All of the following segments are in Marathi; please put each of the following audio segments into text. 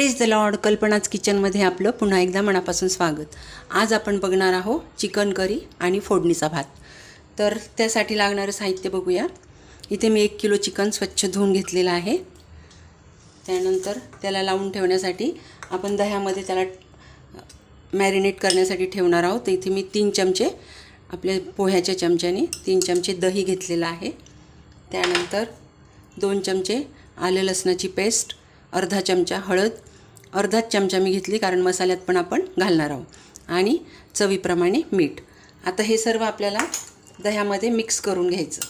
Praise the Lord. कल्पनाच किचनमध्ये आपलं पुन्हा एकदा मनापासून स्वागत. आज आपण बघणार आहोत चिकन करी आणि फोडणीचा भात. तर त्यासाठी लागणारं साहित्य बघूया. इथे मी 1 किलो चिकन स्वच्छ धुवून घेतलेलं आहे. त्यानंतर त्याला लावून ठेवण्यासाठी आपण दह्यामध्ये त्याला मॅरिनेट करण्यासाठी ठेवणार आहोत. तर इथे मी 3 चमचे आपल्या पोह्याच्या चमच्याने 3 चमचे दही घेतलेलं आहे. त्यानंतर 2 चमचे आलं लसणाची पेस्ट, अर्धा चमचा हळद, अर्धाच चमचा मी घेतली कारण मसाल्यात पण आपण घालणार आहोत, आणि चवीप्रमाणे मीठ. आता हे सर्व आपल्याला दह्यामध्ये मिक्स करून घ्यायचं.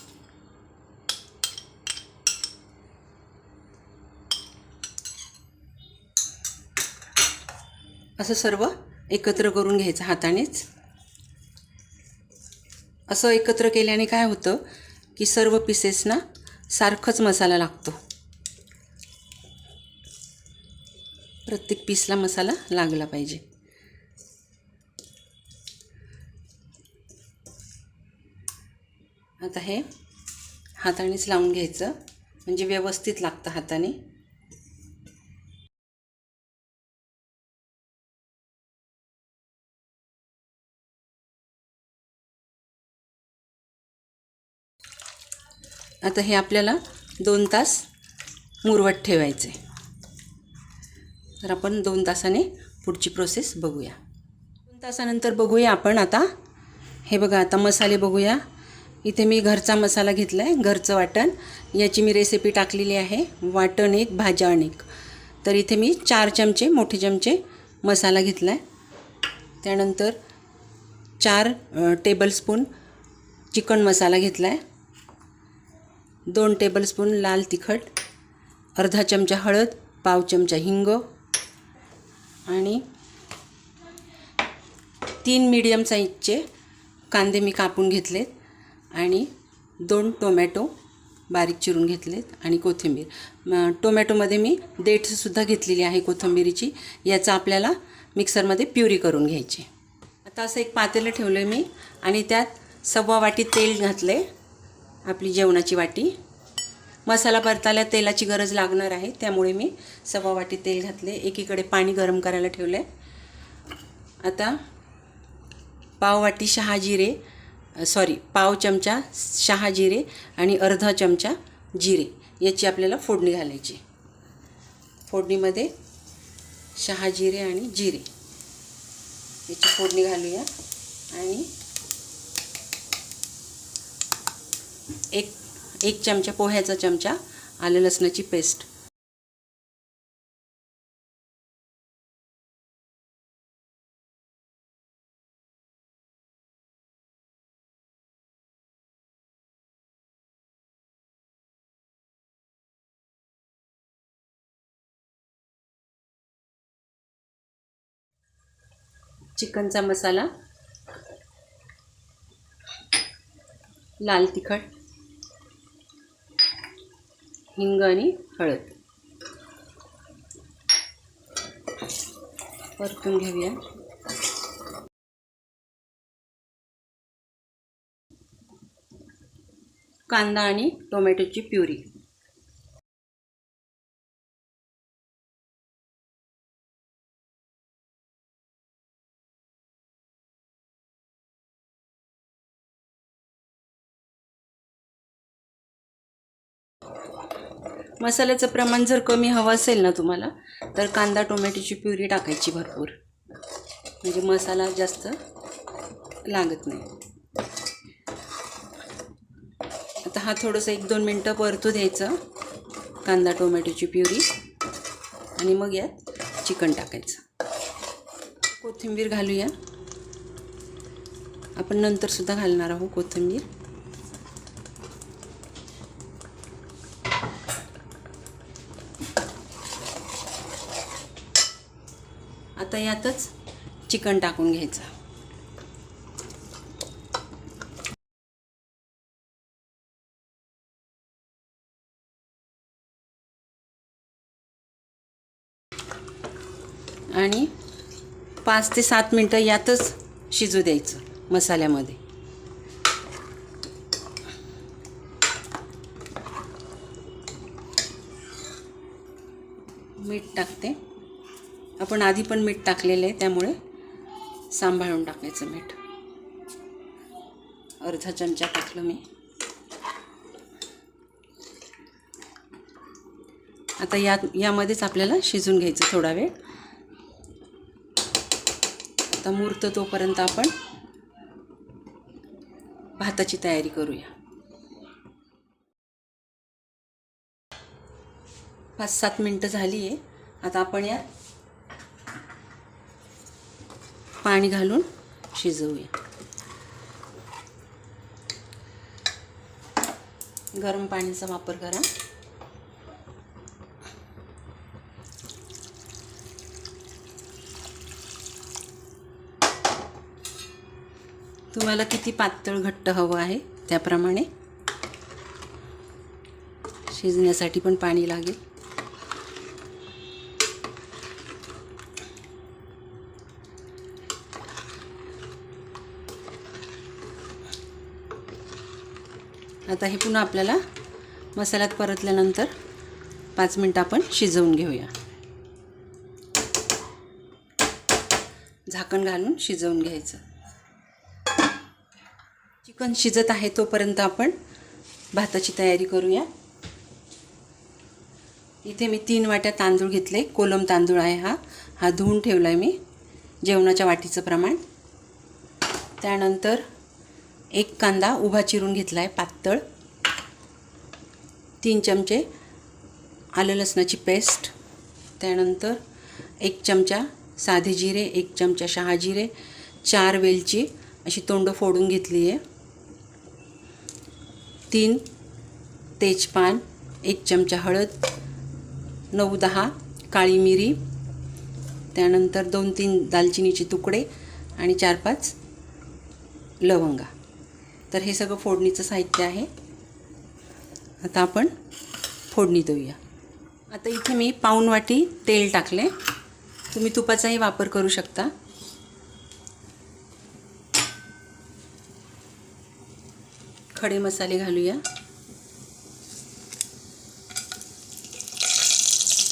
असं सर्व एकत्र करून घ्यायचं हातानेच. असं एकत्र केल्याने काय होतं की सर्व पीसेसना सारखंच मसाला लागतो. प्रत्येक पीसला मसाला लागला पाहिजे. आता हे हातानेच लावून घ्यायचं म्हणजे व्यवस्थित लागतं हाताने. आता हे आपल्याला 2 तास मुरवत ठेवायचे. तर आपण 2 तासाने पुढची प्रोसेस बघूया. 2 तासानंतर बघूया आपण. आता हे बघा, आता मसाले बघूया. इथे मी घरचा मसाला घेतला आहे, घरचं वाटण. याची मी रेसिपी टाकलेली आहे, वाटण एक भाज्या अनेक. तर इथे मी 4 चमचे मोठे चमचे मसाला घेतला आहे. त्यानंतर 4 टेबलस्पून चिकन मसाला घेतला आहे, 2 टेबलस्पून लाल तिखट, अर्धा चमचा हळद, पाव चमचा हिंग, आणि 3 मीडियम साईजचे कांदे मी कापून घेतलेत, आणि 2 टोमॅटो बारीक चिरून घेतलेत, आणि कोथिंबीर. टोमॅटोमध्ये मी देठसुद्धा घेतलेली आहे कोथिंबीरीची. याचा आपल्याला मिक्सरमध्ये प्युरी करून घ्यायची. आता असं एक पातेलं ठेवलं आहे मी, आणि त्यात 1/2 वाटी तेल घातलं आहे, आपली जेवणाची वाटी. मसाला परतायला तेलाची गरज लागणार आहे, त्यामुळे मी 1/2 वाटी तेल घातले. एकीकडे पाणी गरम करायला ठेवलं आहे. आता पाव चमचा शहाजिरे आणि अर्धा चमचा जिरे याची आपल्याला फोडणी घालायची. फोडणीमध्ये शहाजिरे आणि जिरे याची फोडणी घालूया, आणि एक चमचा पोह्याचा चमचा आलं लसणाची पेस्ट. चिकनचा मसाला, लाल तिखट, हिंग आणि हळद परतून घेऊया. कांदा आणि टोमॅटोची प्युरी. मसाल्याचं प्रमाण जर कमी हवं असेल ना तुम्हाला, तर कांदा टोमॅटोची प्युरी टाकायची भरपूर, म्हणजे मसाला जास्त लागत नाही. आता हा थोडंसं 1-2 मिनटं परतू द्यायचं कांदा टोमॅटोची प्युरी, आणि मग यात चिकन टाकायचं. कोथिंबीर घालूया. आपण नंतरसुद्धा घालणार आहोत कोथिंबीर. आता यातच चिकन टाकून घ्यायचं. आणि 5 ते 7 मिनटं यातच शिजू द्यायचं मसाल्यामध्ये. मीठ टाकते. आपण आधी पण मीठ टाकलेलं आहे, त्यामुळे सांभाळून टाकायचं मीठ. अर्धा चमचा टाकलं मी. आता यामध्येच आपल्याला शिजून घ्यायचं थोडा वेळ. आता मूर्त तोपर्यंत आपण भाताची तयारी करूया. 5-7 मिनटं झाली आहे. आता आपण यात पाणी घालून शिजवूया. गरम पाण्याचा वापर करा. तुम्हाला किती पातळ घट्ट हवं आहे त्याप्रमाणे शिजण्यासाठी पण पाणी लागेल. आता हे पुन्हा आपल्याला मसाल्यात परतल्यानंतर 5 मिनटं आपण शिजवून घेऊया. झाकण घालून शिजवून घ्यायचं. चिकन शिजत आहे तोपर्यंत आपण भाताची तयारी करूया. इथे मी 3 वाट्या तांदूळ घेतले. कोलम तांदूळ आहे हा धुवून ठेवला आहे मी, जेवणाच्या वाटीचं प्रमाण. त्यानंतर 1 कांदा उभा चिरून घेतला आहे पातळ. 3 चमचे आलं लसणाची पेस्ट. त्यानंतर 1 चमचा साधे जिरे, 1 चमचा शहाजिरे, 4 वेलची अशी तोंड फोडून घेतली आहे. 3 तेजपान, 1 चमचा हळद, 9-10 काळी मिरी, त्यानंतर 2-3 दालचिनीचे तुकडे आणि 4-5 लवंगा. तर हे सगळं फोडणीचं साहित्य आहे. आता आपण फोडणी देऊया. आता इथे मी पाऊण वाटी तेल टाकले. तुम्ही तुपाचाही वापर करू शकता. खडे मसाले घालूया.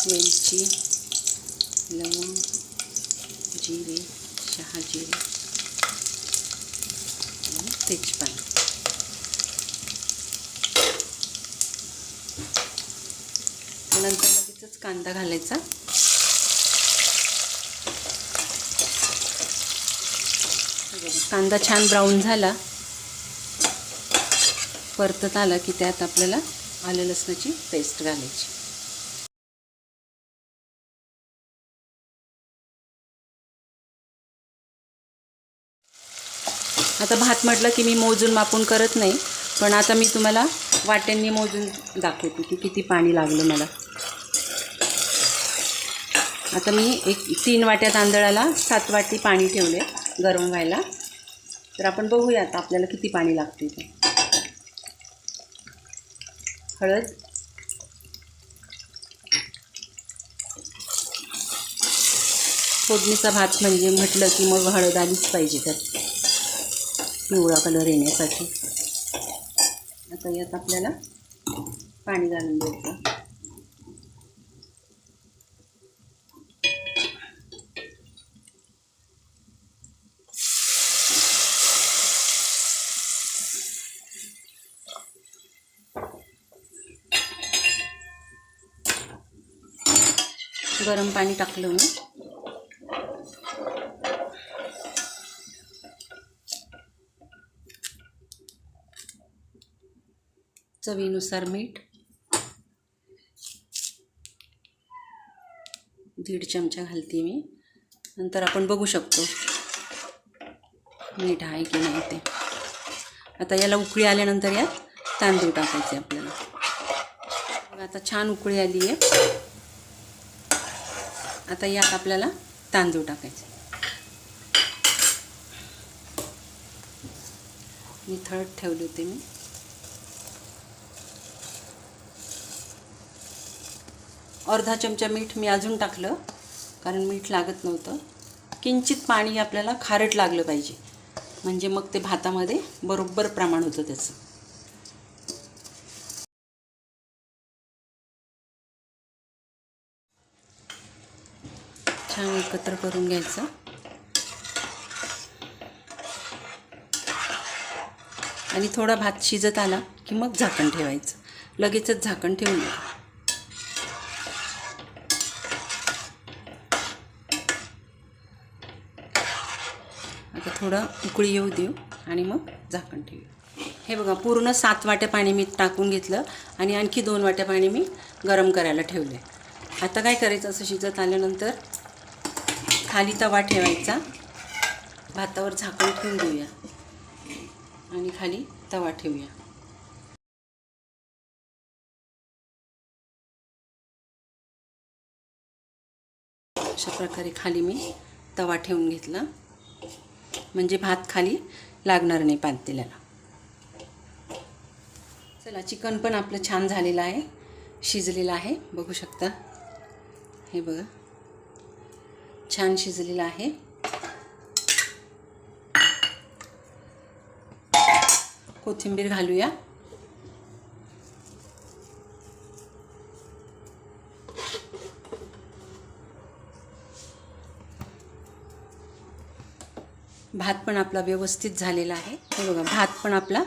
वेलची, लवंग, जिरे, शहाजिरे आणि तेजपान. नंतर लगेचच कांदा घालायचा. कांदा छान ब्राऊन झाला, परतत आला की त्यात आपल्याला आलं लसणाची पेस्ट घालायची. आता भात म्हटलं की मी मोजून मापून करत नाही, पण आता मी तुम्हाला वाट्यांनी मोजून दाखवते की किती पाणी लागलं मला. आता मी 3 वाट्या तांदळाला 7 वाटी पाणी ठेवले गरम व्हायला. तर आपण बघूया आता आपल्याला किती पाणी लागते ते. हळद, फोडणीचा भात म्हणजे म्हटलं की मग हळद आलीच पाहिजे त्यात पिवळा कलर येण्यासाठी. आता यात आपल्याला पाणी घालून द्यायचं. गरम पाणी टाकलं मी. चवीनुसार मीठ, 1.5 चमचा घालते मी. नंतर आपण बघू शकतो मीठ आहे की नाही ते. आता याला उकळी आल्यानंतर यात तांदूळ टाकायचे आपल्याला. आता छान उकळी आली आहे. आता यात आपल्याला तांदूळ टाकायचे. निथळत ठेवले होते मी. अर्धा चमचा मीठ मी अजून टाकलं, कारण मीठ लागत नव्हतं. किंचित पाणी आपल्याला खारट लागलं पाहिजे, म्हणजे मग ते भातामध्ये बरोबर प्रमाण होतं त्याचं. छान एकत्र करून घ्यायचं. आणि थोडा भात शिजत आला की मग झाकण ठेवायचं. लगेचच झाकण ठेवू नका. आता थोडं उकळी येऊ देऊ आणि मग झाकण ठेवू. हे बघा, पूर्ण 7 वाट्या पाणी मी टाकून घेतलं आणि आणखी 2 वाट्या पाणी मी गरम करायला ठेवले. आता काय करायचं, असं शिजत आल्यानंतर खाली तवा ठेवायचा, भातावर झाकण ठेवून देऊया आणि खाली तवा ठेवूया. अशा प्रकारे खाली मी तवा ठेवून घेतला, म्हणजे भात खाली लागणार नाही पातेल्याला. चला, चिकन पण आपलं छान झालेलं आहे, शिजलेलं आहे. बघू शकता, हे बघा छान शिजलेलं आहे. कोथिंबीर घालूया. भात पण आपला व्यवस्थित झालेला आहे. हे बघा, भात पण आपला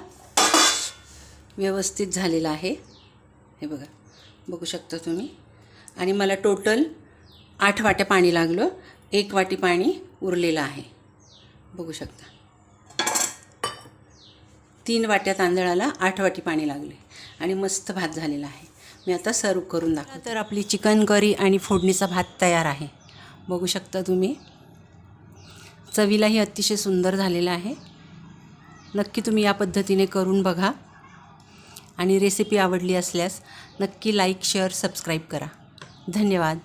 व्यवस्थित झालेला आहे. हे बघा, बघू शकता तुम्ही. आणि मला टोटल 8 वाट्या पाणी लागलं. 1 वाटी पाणी उरलेलं आहे. बघू शकता, 3 वाट्या तांदळाला 8 वाटी पाणी लागले आणि मस्त भात झालेला आहे. मी आता सर्व करून दाखवते. तर आपली चिकन करी आणि फोडणीचा भात तयार आहे. बघू शकता तुम्ही. चवीलाही अतिशय सुंदर झालेला आहे. नक्की तुम्ही या पद्धतीने करून बघा आणि रेसिपी आवडली असल्यास नक्की लाईक, शेअर, सबस्क्राईब करा. धन्यवाद.